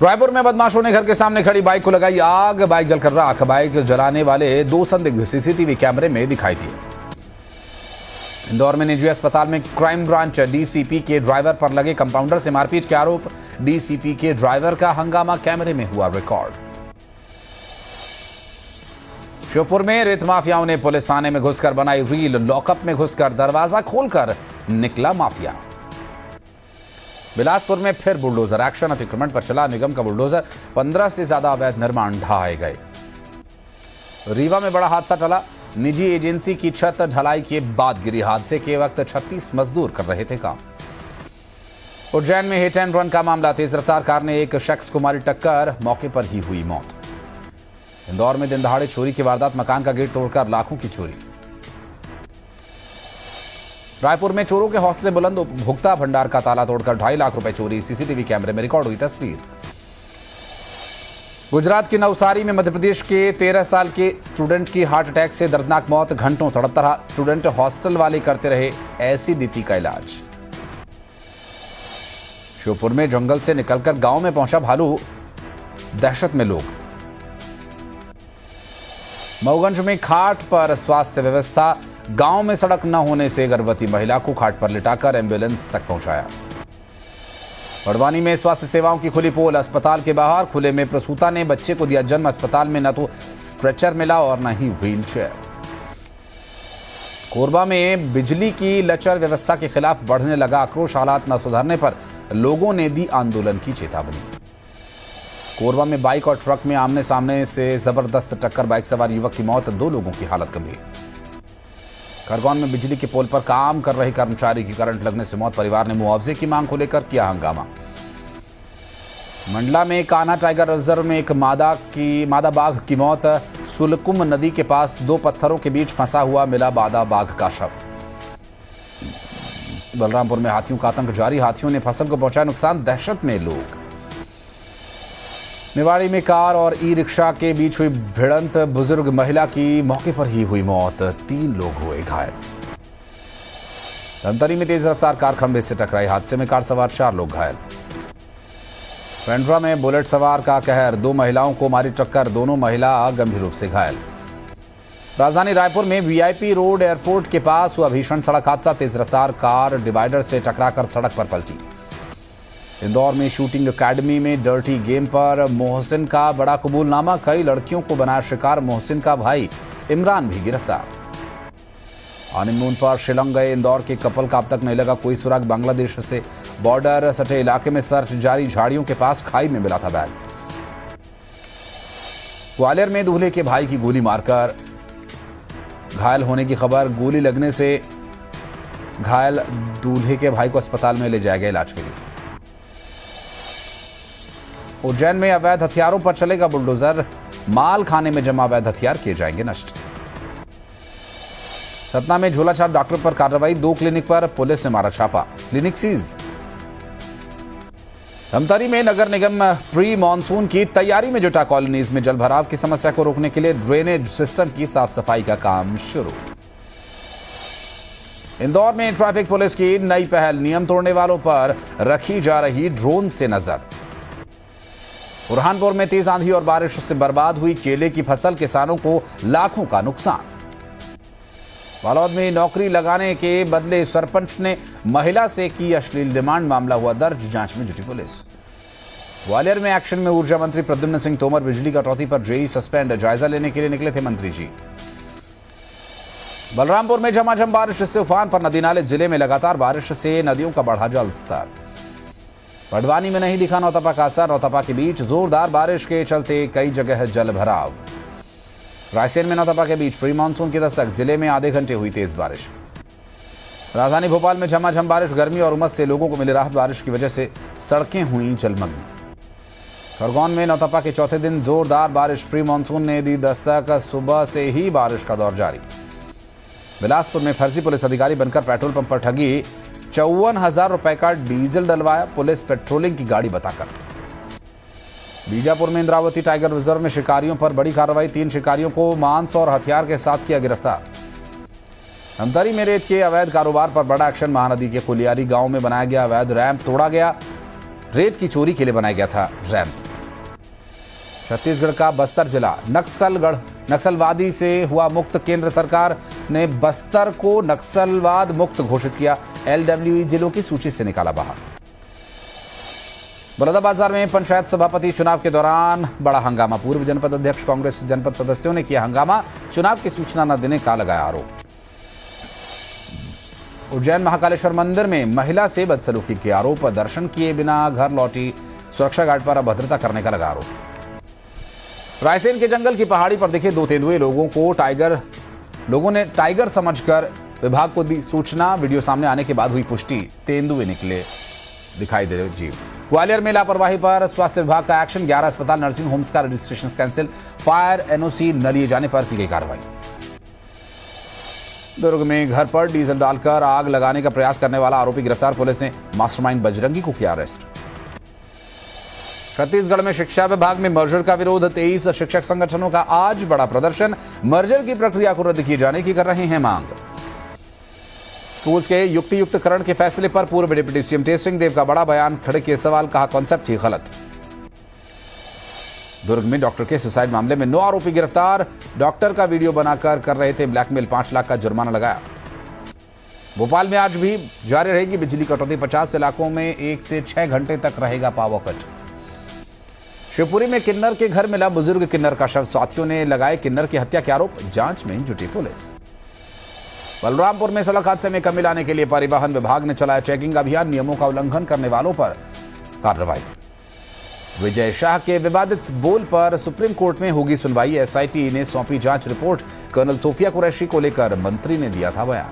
रायपुर में बदमाशों ने घर के सामने खड़ी बाइक को लगाई आग। बाइक जलकर राख। बाइक जलाने वाले 2 संदिग्ध सीसीटीवी कैमरे में दिखाई दिए। इंदौर में निजी अस्पताल में क्राइम ब्रांच डीसीपी के ड्राइवर पर लगे कंपाउंडर से मारपीट के आरोप। डीसीपी के ड्राइवर का हंगामा कैमरे में हुआ रिकॉर्ड। श्योपुर में रेत माफियाओं ने पुलिस थाने में घुसकर बनाई रील। लॉकअप में घुसकर दरवाजा खोलकर निकला माफिया। बिलासपुर में फिर बुलडोजर एक्शन। अतिक्रमण पर चला निगम का बुलडोजर। 15 से ज्यादा अवैध निर्माण ढहाए गए। रीवा में बड़ा हादसा टला। निजी एजेंसी की छत ढलाई के बाद गिरी। हादसे के वक्त 36 मजदूर कर रहे थे काम। उज्जैन में हिट एंड रन का मामला। तेज रफ्तार कार ने एक शख्स को मारी टक्कर। मौके पर ही हुई मौत। इंदौर में दिन दहाड़े चोरी की वारदात। मकान का गेट तोड़कर लाखों की चोरी। रायपुर में चोरों के हौसले बुलंद। उपभोक्ता भंडार का ताला तोड़कर 2.5 लाख रुपए चोरी। सीसीटीवी कैमरे में रिकॉर्ड हुई तस्वीर। गुजरात की नवसारी में मध्य प्रदेश के 13 साल के स्टूडेंट की हार्ट अटैक से दर्दनाक मौत। घंटों तड़पता रहा। स्टूडेंट हॉस्टल वाले करते रहे एसिडिटी का इलाज। श्योपुर में जंगल से निकलकर गांव में पहुंचा भालू। दहशत में लोग। मऊगंज में खाट पर स्वास्थ्य व्यवस्था। गांव में सड़क न होने से गर्भवती महिला को खाट पर लिटाकर एम्बुलेंस तक पहुंचाया। बड़वानी में स्वास्थ्य सेवाओं की खुली पोल। अस्पताल के बाहर खुले में प्रसूता ने बच्चे को दिया जन्म। अस्पताल में न तो स्ट्रेचर मिला और न ही व्हील चेयर। कोरबा में बिजली की लचर व्यवस्था के खिलाफ बढ़ने लगा आक्रोश। हालात न सुधरने पर लोगों ने दी आंदोलन की चेतावनी। कोरबा में बाइक और ट्रक में आमने सामने से जबरदस्त टक्कर। बाइक सवार युवक की मौत। 2 लोगों की हालत गंभीर। खरगोन में बिजली के पोल पर काम कर रहे कर्मचारी की करंट लगने से मौत। परिवार ने मुआवजे की मांग को लेकर किया हंगामा। मंडला में कान्हा टाइगर रिजर्व में एक मादा बाघ की मौत। सुलकुम नदी के पास 2 पत्थरों के बीच फंसा हुआ मिला मादा बाघ का शव। बलरामपुर में हाथियों का आतंक जारी। हाथियों ने फसल को पहुंचाया नुकसान। दहशत में लोग। निवाड़ी में कार और ई रिक्शा के बीच हुई भिड़ंत। बुजुर्ग महिला की मौके पर ही हुई मौत। 3 लोग हुए घायल। धमतरी में तेज रफ्तार कार खंभे से टकराई। हादसे में कार सवार 4 लोग घायल। पेंड्रा में बुलेट सवार का कहर। 2 महिलाओं को मारी टक्कर। दोनों महिला गंभीर रूप से घायल। राजधानी रायपुर में वीआईपी रोड एयरपोर्ट के पास हुआ भीषण सड़क हादसा। तेज रफ्तार कार डिवाइडर से टकराकर सड़क पर पलटी। इंदौर में शूटिंग एकेडमी में डर्टी गेम पर मोहसिन का बड़ा कबूलनामा। कई लड़कियों को बनाया शिकार। मोहसिन का भाई इमरान भी गिरफ्तार। हनीमून पर शिलोंग गए इंदौर के कपल का अब तक नहीं लगा कोई सुराग। बांग्लादेश से बॉर्डर सटे इलाके में सर्च जारी। झाड़ियों के पास खाई में मिला था बैग। ग्वालियर में दूल्हे के भाई की गोली मारकर घायल होने की खबर। गोली लगने से घायल दूल्हे के भाई को अस्पताल में ले जाया गया इलाज के लिए। उज्जैन में अवैध हथियारों पर चलेगा बुलडोजर। माल खाने में जमा अवैध हथियार किए जाएंगे नष्ट। सतना में झोलाछाप डॉक्टर पर कार्रवाई। 2 क्लिनिक पर पुलिस ने मारा छापा। Clinic seize. धमतरी में नगर निगम प्री मानसून की तैयारी में जुटा। कॉलोनीज में जल भराव की समस्या को रोकने के लिए ड्रेनेज सिस्टम की साफ सफाई का काम शुरू। इंदौर में ट्रैफिक पुलिस की नई पहल। नियम तोड़ने वालों पर रखी जा रही ड्रोन से नजर। बुरहानपुर में तेज आंधी और बारिश से बर्बाद हुई केले की फसल। किसानों को लाखों का नुकसान। बालोद में नौकरी लगाने के बदले सरपंच ने महिला से की अश्लील डिमांड। मामला हुआ दर्ज। जांच में जुटी पुलिस। ग्वालियर में एक्शन में ऊर्जा मंत्री प्रद्युम्न सिंह तोमर। बिजली कटौती पर जेई सस्पेंड। जायजा लेने के लिए निकले थे मंत्री जी। बलरामपुर में झमाझम बारिश से उफान पर नदी नाले। जिले में लगातार बारिश से नदियों का बढ़ा जल स्तर। बड़वानी में नहीं दिखा नौतपा का असर। नौतपा के बीच जोरदार बारिश के चलते कई जगह जल भराव। रायसेन में नौतपा के बीच प्री मानसून की दस्तक। जिले में आधे घंटे हुई तेज बारिश। राजधानी भोपाल में झमाझम बारिश। गर्मी और उमस से लोगों को मिली राहत। बारिश की वजह से सड़कें हुई जलमग्न। खरगोन में नौतपा के चौथे दिन जोरदार बारिश। प्री मानसून ने दी दस्तक। सुबह से ही बारिश का दौर जारी। बिलासपुर में फर्जी पुलिस अधिकारी बनकर पेट्रोल पंप पर ठगी। 54,000 रुपए का डीजल डलवाया पुलिस पेट्रोलिंग की गाड़ी बताकर। बीजापुर में इंद्रावती टाइगर रिजर्व में शिकारियों पर बड़ी कार्रवाई। 3 शिकारियों को मांस और हथियार के साथ किया गिरफ्तार। धमतरी में रेत के अवैध कारोबार पर बड़ा एक्शन। महानदी के कुलियारी गांव में बनाया गया अवैध रैंप तोड़ा गया। रेत की चोरी के लिए बनाया गया था रैंप। छत्तीसगढ़ का बस्तर जिला नक्सलवादी से हुआ मुक्त। केंद्र सरकार ने बस्तर को नक्सलवाद मुक्त घोषित किया। एलडब्ल्यूई जिलों की सूची से निकाला बाहर। बलौदाबाजार में पंचायत सभापति चुनाव के दौरान बड़ा हंगामा। पूर्व जनपद अध्यक्ष कांग्रेस जनपद सदस्यों ने किया हंगामा। चुनाव की सूचना न देने का लगाया आरोप। उज्जैन महाकालेश्वर मंदिर में महिला से बदसलूकी के आरोप। दर्शन किए बिना घर लौटी सुरक्षा गार्ड पर अभद्रता करने का लगा आरोप। रायसेन के जंगल की पहाड़ी पर दिखे दो तेंदुए। लोगों ने टाइगर समझकर विभाग को दी सूचना। वीडियो सामने आने के बाद हुई पुष्टि। तेंदुए निकले दिखाई दे रहे जीव। ग्वालियर में लापरवाही पर स्वास्थ्य विभाग का एक्शन। 11 अस्पताल नर्सिंग होम्स का रजिस्ट्रेशन कैंसिल। फायर एनओसी न लिए जाने पर की गई कार्रवाई। दुर्ग में घर पर डीजल डालकर आग लगाने का प्रयास करने वाला आरोपी गिरफ्तार। पुलिस ने मास्टरमाइंड बजरंगी को किया अरेस्ट। छत्तीसगढ़ में शिक्षा विभाग में मर्जर का विरोध। 23 शिक्षक संगठनों का आज बड़ा प्रदर्शन। मर्जर की प्रक्रिया को रद्द किए जाने की कर रहे हैं मांग। स्कूल्स के युक्तियुक्तकरण के फैसले पर पूर्व डिप्टी सीएम तेज सिंह देव का बड़ा बयान। खड़े किए सवाल, कहा कॉन्सेप्ट ही गलत। दुर्ग में डॉक्टर के सुसाइड मामले में 9 आरोपी गिरफ्तार। डॉक्टर का वीडियो बनाकर कर रहे थे ब्लैकमेल। 5 लाख का जुर्माना लगाया। भोपाल में आज भी जारी रहेगी बिजली कटौती। 50 इलाकों में 1 से 6 घंटे तक रहेगा पावर कट। शिवपुरी में किन्नर के घर मिला बुजुर्ग किन्नर का शव। साथियों ने लगाए किन्नर की हत्या के आरोप। जांच में जुटी पुलिस। बलरामपुर में सड़क हादसे में कमी लाने के लिए परिवहन विभाग ने चलाया चेकिंग अभियान। नियमों का उल्लंघन करने वालों पर कार्रवाई। विजय शाह के विवादित बोल पर सुप्रीम कोर्ट में होगी सुनवाई। एसआईटी ने सौंपी जांच रिपोर्ट। कर्नल सोफिया कुरैशी को लेकर मंत्री ने दिया था बयान।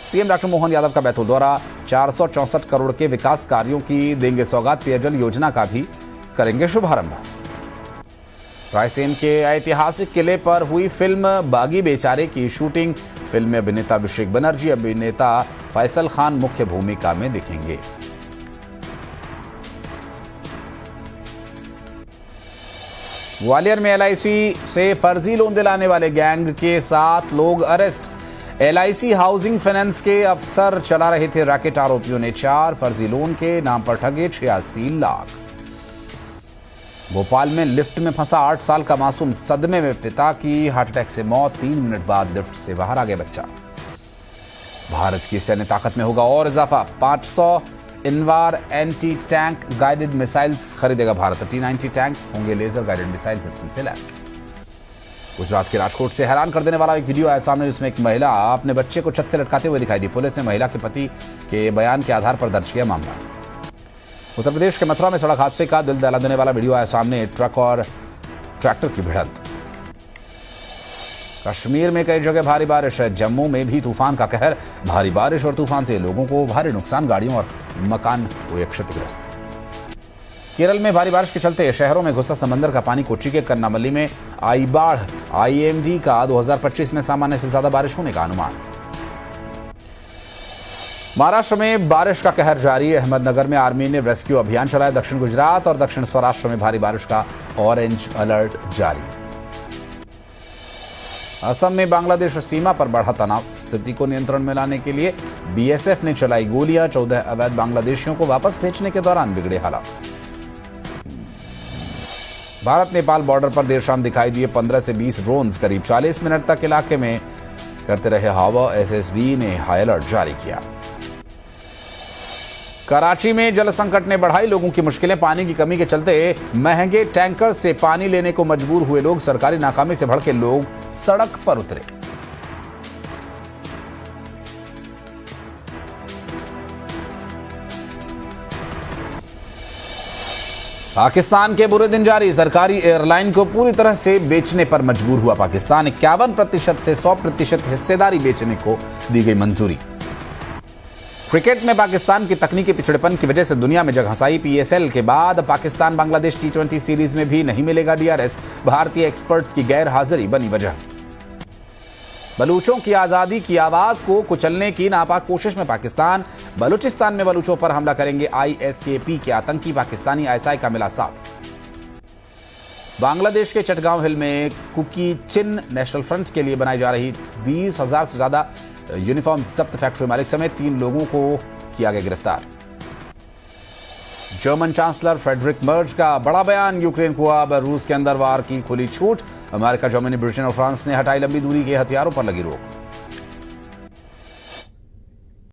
सीएम डॉक्टर मोहन यादव का बैतूल दौरा। 464 करोड़ के विकास कार्यों की देंगे सौगात। पेयजल योजना का भी करेंगे शुभारंभ। रायसेन के ऐतिहासिक किले पर हुई फिल्म बागी बेचारे की शूटिंग। फिल्म में अभिनेता अभिषेक बनर्जी, अभिनेता फैसल खान मुख्य भूमिका में दिखेंगे। ग्वालियर में एलआईसी से फर्जी लोन दिलाने वाले गैंग के 7 लोग अरेस्ट। एलआईसी हाउसिंग फाइनेंस के अफसर चला रहे थे रैकेट। आरोपियों ने 4 फर्जी लोन के नाम पर ठगे 86 लाख। भोपाल में लिफ्ट में फंसा 8 साल का मासूम। सदमे में पिता की हार्ट अटैक से मौत। 3 मिनट बाद लिफ्ट से बाहर आ गया बच्चा। भारत की सैन्य ताकत में होगा और इजाफा। 500 Invar anti tank guided missiles खरीदेगा भारत। T-90 टैंक्स होंगे लेजर गाइडेड मिसाइल सिस्टम से लैस। गुजरात के राजकोट से हैरान कर देने वाला एक वीडियो आया सामने, जिसमें एक महिला अपने बच्चे को छत से लटकाते हुए दिखाई दी। पुलिस ने महिला के पति के बयान के आधार पर दर्ज किया मामला। उत्तर प्रदेश के मथुरा में सड़क हादसे का दिल दहला देने वाला वीडियो आया सामने। ट्रक और ट्रैक्टर की भिड़ंत। कश्मीर में कई जगह भारी बारिश है। जम्मू में भी तूफान का कहर। भारी बारिश और तूफान से लोगों को भारी नुकसान। गाड़ियों और मकान हुए क्षतिग्रस्त। केरल में भारी बारिश के चलते शहरों में घुसा समंदर का पानी। कोच्चि के कन्नामल्ली में आई बाढ़। आईएमडी का 2025 में सामान्य से ज्यादा बारिश होने का अनुमान। महाराष्ट्र में बारिश का कहर जारी। अहमदनगर में आर्मी ने रेस्क्यू अभियान चलाया। दक्षिण गुजरात और दक्षिण सौराष्ट्र में भारी बारिश का ऑरेंज अलर्ट जारी। असम में बांग्लादेश सीमा पर बढ़ा तनाव। स्थिति को नियंत्रण में लाने के लिए बीएसएफ ने चलाई गोलियां। 14 अवैध बांग्लादेशियों को वापस भेजने के दौरान बिगड़े हालात। भारत नेपाल बॉर्डर पर देर शाम दिखाई दिए 15 से 20 ड्रोन्स। करीब 40 मिनट तक इलाके में करते रहे हवा। एसएसबी ने हाई अलर्ट जारी किया। कराची में जल संकट ने बढ़ाई लोगों की मुश्किलें। पानी की कमी के चलते महंगे टैंकर से पानी लेने को मजबूर हुए लोग। सरकारी नाकामी से भड़के लोग सड़क पर उतरे। पाकिस्तान के बुरे दिन जारी। सरकारी एयरलाइन को पूरी तरह से बेचने पर मजबूर हुआ पाकिस्तान। 51% से 100% हिस्सेदारी बेचने को दी गई मंजूरी। क्रिकेट में पाकिस्तान की तकनीकी पिछड़ेपन की वजह से दुनिया में जगह हंसाई। पीएसएल के बाद पाकिस्तान बांग्लादेश T20 सीरीज में भी नहीं मिलेगा डीआरएस। भारतीय एक्सपर्ट्स की गैर हाजिरी बनी वजह। बलूचों की आजादी की आवाज को कुचलने की नापाक कोशिश में पाकिस्तान। बलूचिस्तान में बलूचों पर हमला करेंगे आईएसकेपी के आतंकी। पाकिस्तानी आईएसआई का मिला साथ। बांग्लादेश के चटगांव हिल में कुकी चिन नेशनल फ्रंट के लिए बनाई जा रही 20,000 से ज्यादा यूनिफॉर्म जब्त। फैक्ट्री मालिक समेत 3 लोगों को किया गया गिरफ्तार। जर्मन चांसलर फ्रेडरिक मर्ज का बड़ा बयान, यूक्रेन को अब रूस के अंदर वार की खुली छूट। अमेरिका, जर्मनी, ब्रिटेन और फ्रांस ने हटाई लंबी दूरी के हथियारों पर लगी रोक।